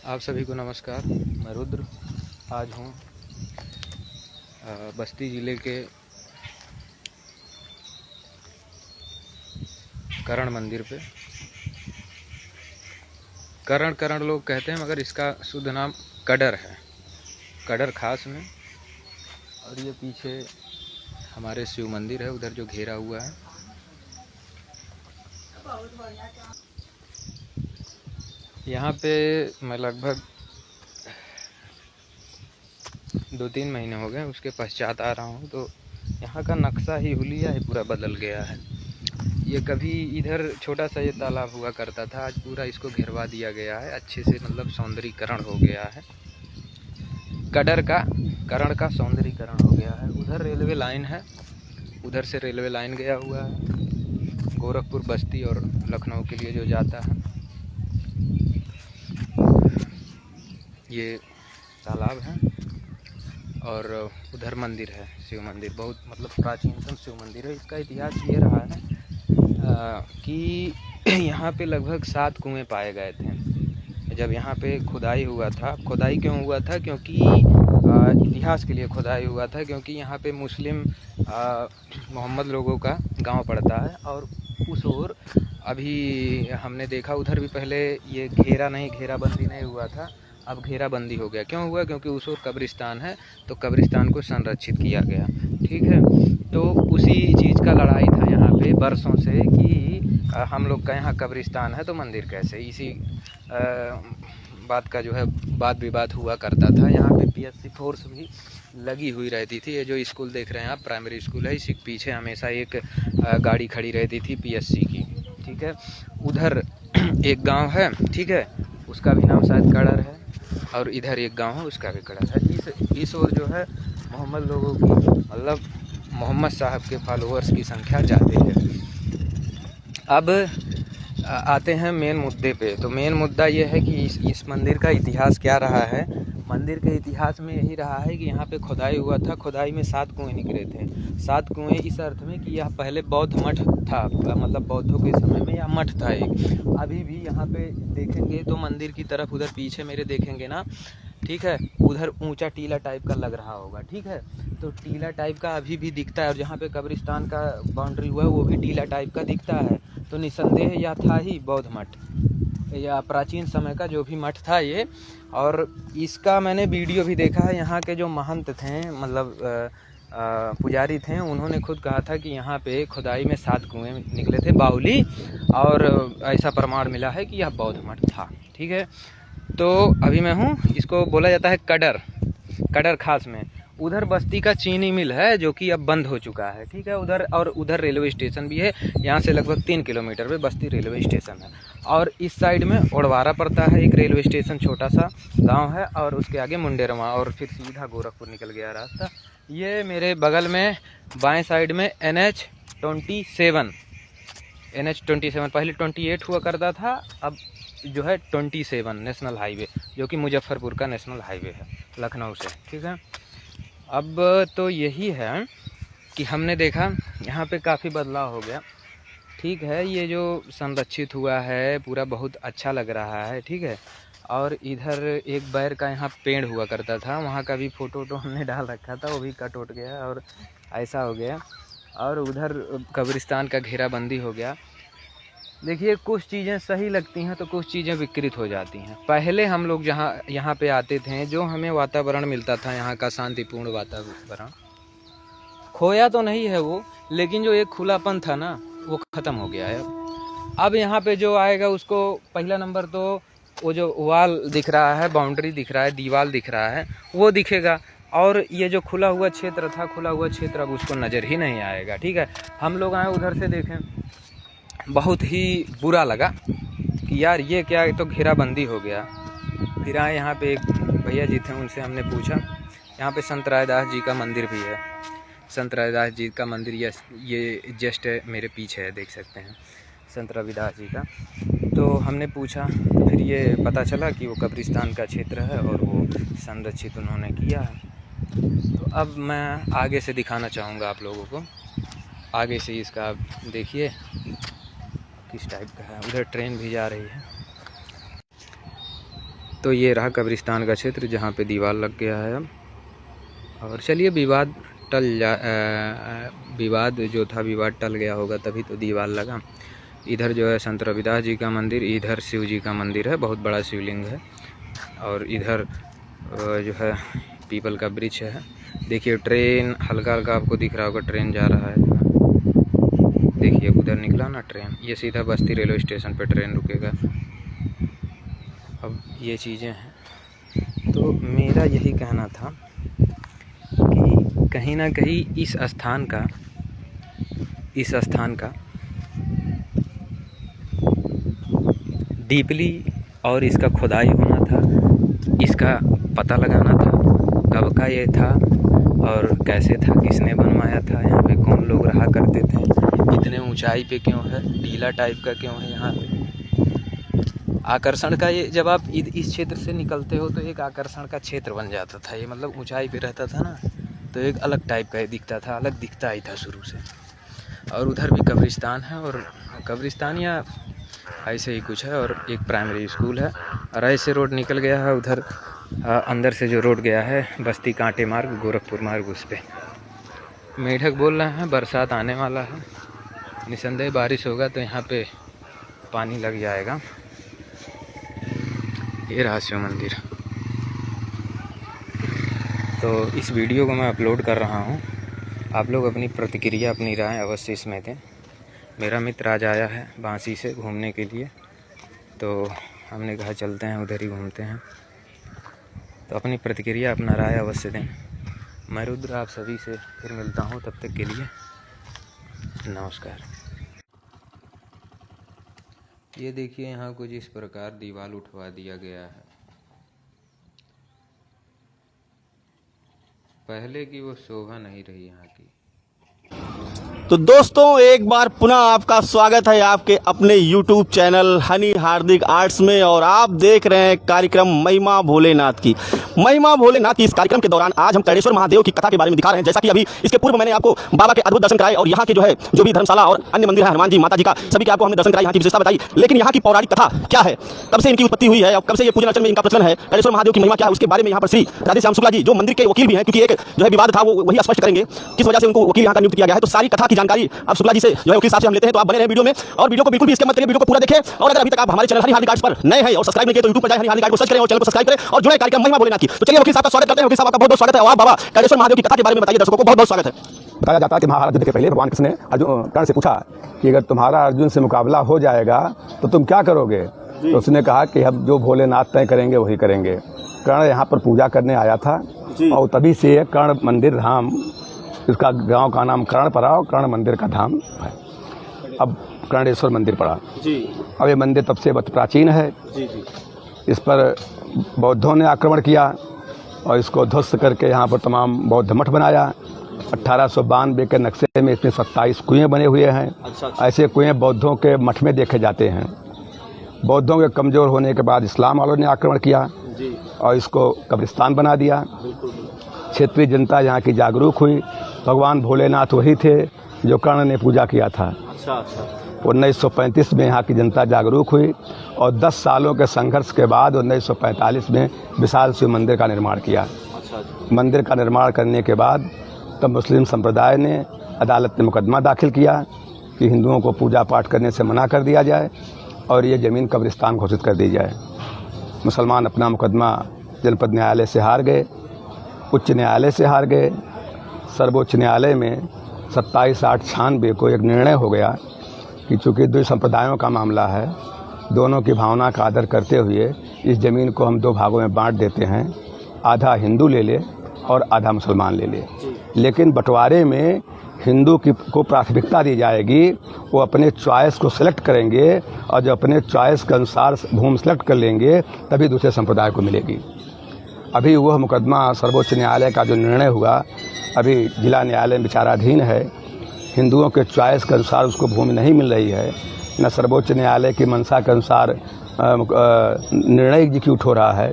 आप सभी को नमस्कार। मैं रुद्र आज हूँ बस्ती ज़िले के करण मंदिर पे। करण लोग कहते हैं मगर इसका शुद्ध नाम कड़र है, कड़र खास में। और ये पीछे हमारे शिव मंदिर है, उधर जो घेरा हुआ है। यहाँ पे मैं लगभग 2-3 महीने हो गए उसके पश्चात आ रहा हूँ, तो यहाँ का नक्शा ही हुलिया ही पूरा बदल गया है। ये कभी इधर छोटा सा ये तालाब हुआ करता था, आज पूरा इसको घेरवा दिया गया है, अच्छे से मतलब सौंदर्यीकरण हो गया है। करण का सौंदर्यीकरण हो गया है। उधर रेलवे लाइन है, उधर से रेलवे लाइन गया हुआ है गोरखपुर, बस्ती और लखनऊ के लिए जो जाता है। ये तालाब है और उधर मंदिर है, शिव मंदिर, बहुत मतलब प्राचीनतम शिव मंदिर है। इसका इतिहास ये रहा है कि यहाँ पे लगभग 7 कुएं पाए गए थे जब यहाँ पे खुदाई हुआ था। खुदाई क्यों हुआ था? क्योंकि इतिहास के लिए खुदाई हुआ था, क्योंकि यहाँ पे मुस्लिम मोहम्मद लोगों का गांव पड़ता है। और उस ओर अभी हमने देखा उधर भी पहले ये घेराबंदी नहीं हुआ था, अब घेराबंदी हो गया। क्यों हुआ? क्योंकि उस ओर कब्रिस्तान है, तो कब्रिस्तान को संरक्षित किया गया। ठीक है, तो उसी चीज़ का लड़ाई था यहाँ पे बरसों से कि हम लोग का यहाँ कब्रिस्तान है तो मंदिर कैसे। इसी बात का जो है वाद विवाद हुआ करता था। यहाँ पे पीएससी फोर्स भी लगी हुई रहती थी। ये जो स्कूल देख रहे हैं आप, प्राइमरी स्कूल है, इसी पीछे हमेशा एक गाड़ी खड़ी रहती थी पीएससी की। ठीक है, उधर एक गांव है, ठीक है, उसका भी नाम शायद कड़र है, और इधर एक गांव है उसका भी कड़र है। इस ओर जो है मोहम्मद लोगों की, मतलब मोहम्मद साहब के फॉलोअर्स की संख्या ज़्यादा है। अब आते हैं मेन मुद्दे पे। तो मेन मुद्दा ये है कि इस मंदिर का इतिहास क्या रहा है। मंदिर के इतिहास में यही रहा है कि यहाँ पे खुदाई हुआ था। खुदाई में 7 कुएं निकले थे। 7 कुएं इस अर्थ में कि यह पहले बौद्ध मठ था, मतलब बौद्धों के समय में यह मठ था एक। अभी भी यहाँ पे देखेंगे तो मंदिर की तरफ उधर पीछे मेरे देखेंगे ना, ठीक है, उधर ऊंचा टीला टाइप का लग रहा होगा। ठीक है, तो टीला टाइप का अभी भी दिखता है, और जहाँ पे कब्रिस्तान का बाउंड्री हुआ है वो भी टीला टाइप का दिखता है। तो निसंदेह यह था ही बौद्ध मठ, या प्राचीन समय का जो भी मठ था ये। और इसका मैंने वीडियो भी देखा है। यहाँ के जो महंत थे, मतलब पुजारी थे, उन्होंने खुद कहा था कि यहाँ पे खुदाई में 7 कुएं निकले थे बाहुली, और ऐसा प्रमाण मिला है कि यह बौद्ध मठ था। ठीक है, तो अभी मैं हूँ, इसको बोला जाता है कड़र खास में। उधर बस्ती का चीनी मिल है जो कि अब बंद हो चुका है। ठीक है, उधर, और उधर रेलवे स्टेशन भी है। यहाँ से लगभग 3 किलोमीटर पे बस्ती रेलवे स्टेशन है। और इस साइड में ओडवारा पड़ता है, एक रेलवे स्टेशन, छोटा सा गांव है, और उसके आगे मुंडेरवा, और फिर सीधा गोरखपुर निकल गया रास्ता। ये मेरे बगल में बाएं साइड में NH27 पहले 28 हुआ करता था, अब जो है 27 नेशनल हाईवे, जो कि मुजफ्फरपुर का नेशनल हाईवे है लखनऊ से। ठीक है, अब तो यही है कि हमने देखा यहाँ पे काफ़ी बदलाव हो गया। ठीक है, ये जो संरक्षित हुआ है पूरा बहुत अच्छा लग रहा है। ठीक है, और इधर एक बैर का यहाँ पेड़ हुआ करता था, वहाँ का भी फ़ोटो हमने डाल रखा था, वो भी कट उट गया और ऐसा हो गया। और उधर कब्रिस्तान का घेराबंदी हो गया। देखिए, कुछ चीज़ें सही लगती हैं तो कुछ चीज़ें विकृत हो जाती हैं। पहले हम लोग जहाँ यहाँ पे आते थे, जो हमें वातावरण मिलता था यहाँ का शांतिपूर्ण वातावरण, खोया तो नहीं है वो, लेकिन जो एक खुलापन था ना, वो ख़त्म हो गया है। अब यहाँ पे जो आएगा उसको पहला नंबर तो वो जो वाल दिख रहा है, बाउंड्री दिख रहा है, दीवार दिख रहा है, वो दिखेगा। और ये जो खुला हुआ क्षेत्र था, खुला हुआ क्षेत्र अब उसको नज़र ही नहीं आएगा। ठीक है, हम लोग आए उधर से देखें, बहुत ही बुरा लगा कि यार ये क्या, तो घेराबंदी हो गया। फिर आए यहाँ पे एक भैया जी थे, उनसे हमने पूछा, यहाँ पे संत रविदास जी का मंदिर भी है। संत रविदास जी का मंदिर ये जस्ट मेरे पीछे है, देख सकते हैं, संत रविदास जी का। तो हमने पूछा, तो फिर ये पता चला कि वो कब्रिस्तान का क्षेत्र है और वो संरक्षित उन्होंने किया है। तो अब मैं आगे से दिखाना चाहूँगा आप लोगों को, आगे से इसका देखिए किस टाइप का है। उधर ट्रेन भी जा रही है। तो ये रहा कब्रिस्तान का क्षेत्र जहाँ पे दीवार लग गया है अब। और चलिए विवाद विवाद जो था विवाद टल गया होगा, तभी तो दीवार लगा। इधर जो है संत रविदास जी का मंदिर, इधर शिव जी का मंदिर है, बहुत बड़ा शिवलिंग है। और इधर जो है पीपल का वृक्ष है। देखिए ट्रेन हल्का हल्का आपको दिख रहा होगा, ट्रेन जा रहा है। देखिए उधर निकला ना ट्रेन, ये सीधा बस्ती रेलवे स्टेशन पे ट्रेन रुकेगा। अब ये चीज़ें हैं। तो मेरा यही कहना था कि कहीं ना कहीं इस स्थान का डीपली और इसका खुदाई होना था, इसका पता लगाना था कब का ये था और कैसे था, किसने बनवाया था, यहाँ पे कौन लोग रहा करते थे, इतने ऊंचाई पे क्यों है, टीला टाइप का क्यों है यहाँ पे। आकर्षण का ये, जब आप इस क्षेत्र से निकलते हो तो एक आकर्षण का क्षेत्र बन जाता था ये, मतलब ऊंचाई पे रहता था ना, तो एक अलग टाइप का दिखता था, अलग दिखता ही था शुरू से। और उधर भी कब्रिस्तान है, और कब्रिस्तान या ऐसे ही कुछ है, और एक प्राइमरी स्कूल है। और ऐसे रोड निकल गया है उधर अंदर से जो रोड गया है बस्ती कांटे मार्ग, गोरखपुर मार्ग, उस पर मेढक बोल रहे हैं बरसात आने वाला है, निसंदेह बारिश होगा तो यहाँ पे पानी लग जाएगा। ये रहा शिव मंदिर। तो इस वीडियो को मैं अपलोड कर रहा हूँ, आप लोग अपनी प्रतिक्रिया, अपनी राय अवश्य इसमें दें। मेरा मित्र आज आया है बांसी से घूमने के लिए, तो हमने कहा चलते हैं उधर ही घूमते हैं। तो अपनी प्रतिक्रिया, अपना राय अवश्य दें। मैं रुद्र आप सभी से फिर मिलता हूँ, तब तक के लिए नमस्कार। ये देखिए यहाँ कुछ इस प्रकार दीवार उठवा दिया गया है। पहले की वो शोभा नहीं रही यहाँ की। तो दोस्तों एक बार पुनः आपका स्वागत है आपके अपने YouTube चैनल हनी हार्दिक आर्ट्स में, और आप देख रहे हैं कार्यक्रम महिमा भोलेनाथ की। महिमा भोलेनाथ की इस कार्यक्रम के दौरान आज हम कर्णेश्वर महादेव की कथा के बारे में दिखा रहे हैं। जैसा कि अभी इसके पूर्व मैंने आपको बाबा के अद्भुत दर्शन कराए, और यहाँ के जो भी धर्मशाला और अन्य मंदिर है, हनुमान जी, माता जी का, सभी के आपको हमने दर्शन कराए, यहाँ की विशेषता बताई। लेकिन यहाँ की पौराणिक कथा क्या है, कब से इनकी उत्पत्ति हुई है और कब से ये पूजन अर्चन में इनका प्रचलन है, कर्णेश्वर महादेव की महिमा क्या है, उसके बारे में यहाँ पर श्री राधेश्याम शुक्ला जी जो मंदिर के वकील भी हैं, क्योंकि एक जो है विवाद था वो वही स्पष्ट करेंगे किस वजह से उनको वकील यहाँ का नियुक्त किया गया है। तो सारी कथा की जानकारी अब शुक्ला जी से जो है वकील साहब से हम लेते हैं। तो आप बने रहे वीडियो में, और वीडियो को बिल्कुल भी स्किप मत करिए, वीडियो को पूरा देखें। और अगर अभी तक आप हमारे चैनल हनी हार्दिक आर्ट्स पर नए हैं और सब्सक्राइब नहीं किए तो यूट्यूब पर जाए, हनी हार्दिक आर्ट्स को सर्च करें और चैनल को सब्सक्राइब करें और जुड़े कार्यक्रम महिमा भोलेनाथ की। तो चलिए वकील साहब का स्वागत करते हैं। वकील साहब का बहुत बहुत स्वागत है। और बाबा कर्णेश्वर महादेव की कथा के बारे में बताइए, दर्शकों को बहुत बहुत स्वागत है। बताया जाता है कि महाभारत युद्ध के पहले भगवान कृष्ण ने कर्ण से पूछा कि अगर तुम्हारा अर्जुन से मुकाबला हो जाएगा तो तुम क्या करोगे। तो उसने कहा कि हम जो भोलेनाथ तय करेंगे वही करेंगे। कर्ण यहाँ पर पूजा करने आया था और तभी से कर्ण मंदिर धाम, इसका गांव का नाम कर्ण पड़ा और कर्ण मंदिर का धाम है। अब कर्णेश्वर मंदिर पड़ा। अब ये मंदिर तब से बहुत प्राचीन है। इस पर बौद्धों ने आक्रमण किया और इसको ध्वस्त करके यहाँ पर तमाम बौद्ध मठ बनाया। 1892 के नक्शे में इसमें 27 कुएं बने हुए हैं। ऐसे कुएं बौद्धों के मठ में देखे जाते हैं। बौद्धों के कमज़ोर होने के बाद इस्लाम वालों ने आक्रमण किया और इसको कब्रिस्तान बना दिया। क्षेत्रीय जनता यहाँ की जागरूक हुई। भगवान भोलेनाथ वही थे जो कर्ण ने पूजा किया था। 1935 में यहाँ की जनता जागरूक हुई और 10 सालों के संघर्ष के बाद 1945 में विशाल शिव मंदिर का निर्माण किया। मंदिर का निर्माण करने के बाद तब मुस्लिम संप्रदाय ने अदालत में मुकदमा दाखिल किया कि हिंदुओं को पूजा पाठ करने से मना कर दिया जाए और ये ज़मीन कब्रिस्तान घोषित कर दी जाए। मुसलमान अपना मुकदमा जनपद न्यायालय से हार गए, उच्च न्यायालय से हार गए। सर्वोच्च न्यायालय में 27/8/96 को एक निर्णय हो गया कि चूँकि दो संप्रदायों का मामला है, दोनों की भावना का आदर करते हुए इस ज़मीन को हम 2 भागों में बांट देते हैं, आधा हिंदू ले ले और आधा मुसलमान ले ले। लेकिन बंटवारे में हिंदू को प्राथमिकता दी जाएगी। वो अपने चॉइस को सिलेक्ट करेंगे और जब अपने चॉइस के अनुसार भूमि सिलेक्ट कर लेंगे तभी दूसरे संप्रदाय को मिलेगी। अभी वह मुकदमा सर्वोच्च न्यायालय का जो निर्णय हुआ अभी जिला न्यायालय में विचाराधीन है। हिंदुओं के चॉइस के अनुसार उसको भूमि नहीं मिल रही है, न सर्वोच्च न्यायालय की मंशा के अनुसार निर्णय एग्जीक्यूट हो रहा है।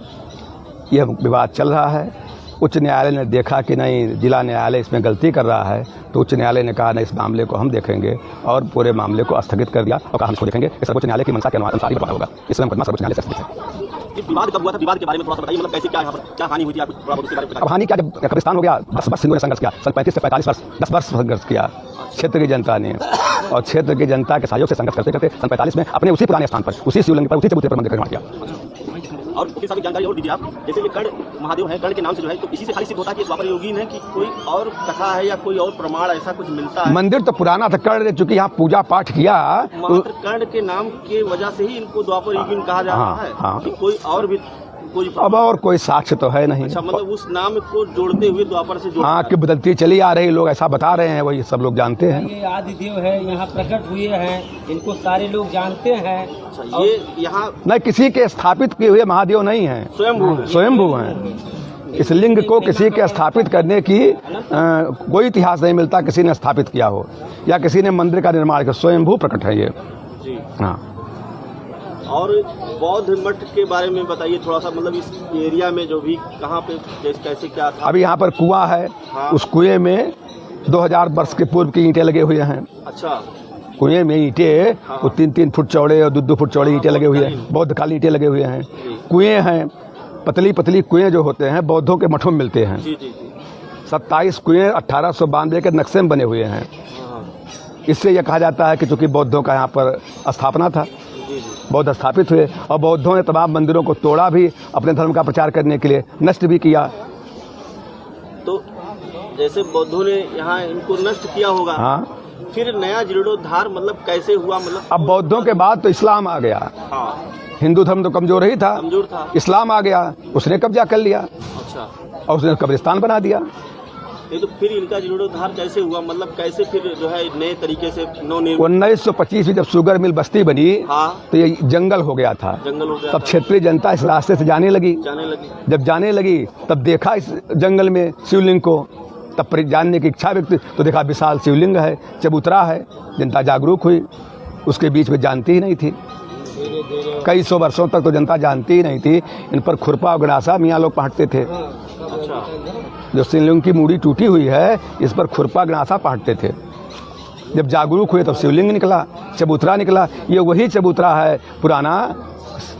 यह विवाद चल रहा है। उच्च न्यायालय ने देखा कि नहीं, जिला न्यायालय इसमें गलती कर रहा है, तो उच्च न्यायालय ने कहा नहीं, इस मामले को हम देखेंगे और पूरे मामले को स्थगित कर दिया और कहा हम इसको देखेंगे। सर्वोच्च न्यायालय की मंशा के अनुसार ही होगा। इसलिए मुकदमा सर्वोच्च न्यायालय से स्थगित है। ये विवाद कब हुआ था, विवाद के बारे में थोड़ा सा बताइए, मतलब कैसे क्या यहाँ पर क्या हानि हुई थी, आपको थोड़ा बहुत उसके बारे में अब हानि क्या, जब कब्रिस्तान हो गया 10 वर्ष हिंदुओं ने संघर्ष किया, सन 35 से 45 वर्ष 10 वर्ष संघर्ष किया क्षेत्र की जनता ने, और क्षेत्र की जनता के सहयोग से संघर्ष करते करते सन 45 में अपने उसी पुराने स्थान पर, उसी शिवलिंग पर, उसी चबूतरे पर मंदिर का निर्माण किया। और उसके साथ जानकारी और दीजिए आप, जैसे ये कर्ण महादेव है, कर्ण के नाम से जो है, तो इसी से खाली सिद्ध होता है कि द्वापर योगीन है, कि कोई और कथा है या कोई और प्रमाण ऐसा कुछ मिलता है? मंदिर तो पुराना था, कर्ण ने चूंकि यहाँ पूजा पाठ किया, मात्र कर्ण के नाम के वजह से ही इनको द्वापर योगीन कहा जा रहा है। हाँ। कि कोई और भी कोई अब और कोई साक्ष्य तो है नहीं। अच्छा, मतलब उस नाम को जोड़ते हुए द्वापर से जोड़, हाँ, कि बदलती चली आ रही, लोग ऐसा बता रहे हैं, वही सब लोग जानते हैं। ये आदि देव है, यहाँ प्रकट हुए हैं, इनको सारे लोग जानते हैं। अच्छा, ये यहाँ न किसी के स्थापित किए हुए महादेव नहीं हैं, स्वयंभू हैं। इस लिंग को किसी के स्थापित करने की कोई इतिहास नहीं मिलता, किसी ने स्थापित किया हो या किसी ने मंदिर का निर्माण किया, स्वयंभू प्रकट है ये। जी। हाँ। और बौद्ध मठ के बारे में बताइए थोड़ा सा, मतलब इस एरिया में जो भी कहाँ पे कैसे क्या था? अभी यहाँ पर कुआं है, हाँ। उस कुएं में 2000 वर्ष के पूर्व की ईंटें लगे हुए हैं। अच्छा, कुएं में ईंटें, हाँ। वो 3-3 फुट चौड़े और 2-2 फुट चौड़े ईंटें लगे हुए हैं, बौद्ध कालीन ईंटें लगे हुए हैं। कुएं हैं, पतली पतली कुएं जो होते हैं बौद्धों के मठों में मिलते हैं। जी जी जी। 27 कुएं 1892 के नक्शे में बने हुए हैं। हाँ, इससे यह कहा जाता है कि चूंकि बौद्धों का यहाँ पर स्थापना था, जी जी। बौद्ध स्थापित हुए, और बौद्धों ने तमाम मंदिरों को तोड़ा भी, अपने धर्म का प्रचार करने के लिए नष्ट भी किया। तो जैसे बौद्धों ने यहाँ इनको नष्ट किया होगा, हाँ, फिर नया जीर्णोद्धार मतलब कैसे हुआ? मतलब अब बौद्धों के बाद तो इस्लाम आ गया। हाँ, हिंदू धर्म तो कमजोर ही था, कमजोर था। इस्लाम आ गया, उसने कब्जा कर लिया अच्छा, और उसने कब्रिस्तान बना दिया। ये तो फिर इनका जीर्णोद्धार कैसे हुआ? मतलब कैसे फिर जो है नए तरीके से नवनिर्मित? 1925 में जब शुगर मिल बस्ती बनी, हाँ, तो ये जंगल हो गया था। जंगल हो गया तब था, क्षेत्रीय जनता इस रास्ते से जाने लगी। जाने लगी। जब जाने लगी तब देखा इस जंगल में शिवलिंग को, तब जानने की इच्छा व्यक्त, तो देखा विशाल शिवलिंग है, चबूतरा है। जनता जागरूक हुई, उसके बीच में जानती ही नहीं थी। कई सौ वर्षों तक तो जनता जानती ही नहीं थी। इन पर खुरपा और गड़ासा मियाँ लोग पहाड़ते थे। अच्छा, जो शिवलिंग की मूड़ी टूटी हुई है, इस पर खुरपा गड़ासा पहाड़ते थे। जब जागरूक हुए तब शिवलिंग निकला, चबूतरा निकला। ये वही चबूतरा है पुराना,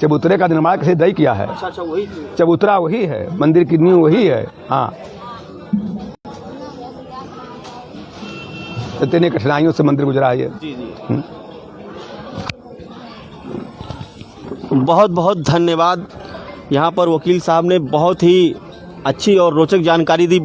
चबूतरे का निर्माण किसी दई किया है। अच्छा अच्छा, वही चबूतरा वही है, मंदिर की नींव वही है। हाँ, इतनी कठिनाइयों से मंदिर गुजरा है ये। जी जी। बहुत बहुत धन्यवाद। यहाँ पर वकील साहब ने बहुत ही अच्छी और रोचक जानकारी दी।